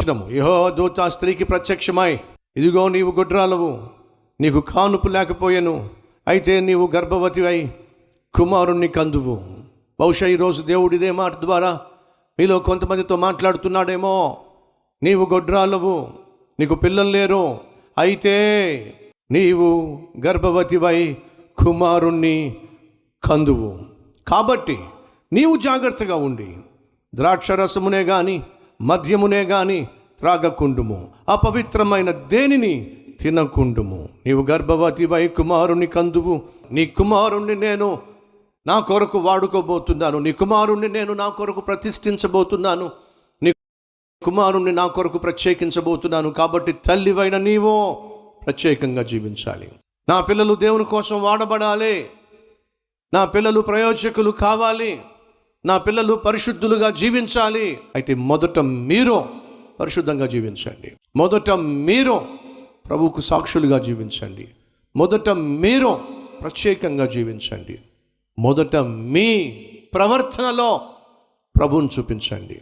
వచనము, యెహోవా దూత ఆ స్త్రీకి ప్రత్యక్షమై, ఇదిగో నీవు గొడ్రాలవు, నీకు కానుపు లేకపోయెను, అయితే నీవు గర్భవతివై కుమారుణ్ణి కందువు. బహుశా ఈరోజు దేవుడు ఇదే మాట ద్వారా మీలో కొంతమందితో మాట్లాడుతున్నాడేమో. నీవు గొడ్రాలవు, నీకు పిల్లలు లేరు, అయితే నీవు గర్భవతివై కుమారుణ్ణి కందువు. కాబట్టి నీవు జాగ్రత్తగా ఉండి ద్రాక్షరసమునే గాని మద్యమునే గాని త్రాగకుండుము, అపవిత్రమైన దేనిని తినకుండుము. నీవు గర్భవతివై కుమారుణ్ణి కందువు. నీ కుమారుణ్ణి నేను నా కొరకు వాడుకోబోతున్నాను, నీ కుమారుణ్ణి నేను నా కొరకు ప్రతిష్ఠించబోతున్నాను, నీ కుమారుణ్ణి నా కొరకు ప్రత్యేకించబోతున్నాను. కాబట్టి తల్లివైన నీవో ప్రత్యేకంగా జీవించాలి. నా పిల్లలు దేవుని కోసం వాడబడాలి, నా పిల్లలు ప్రయోజకులు కావాలి, నా పిల్లలు పరిశుద్ధులుగా జీవించాలి. అయితే మొదట మీరు పరిశుద్ధంగా జీవించండి, మొదట మీరు ప్రభువుకు సాక్షులుగా జీవించండి, మొదట మీరు ప్రత్యేకంగా జీవించండి, మొదట మీ ప్రవర్తనలో ప్రభువును చూపించండి.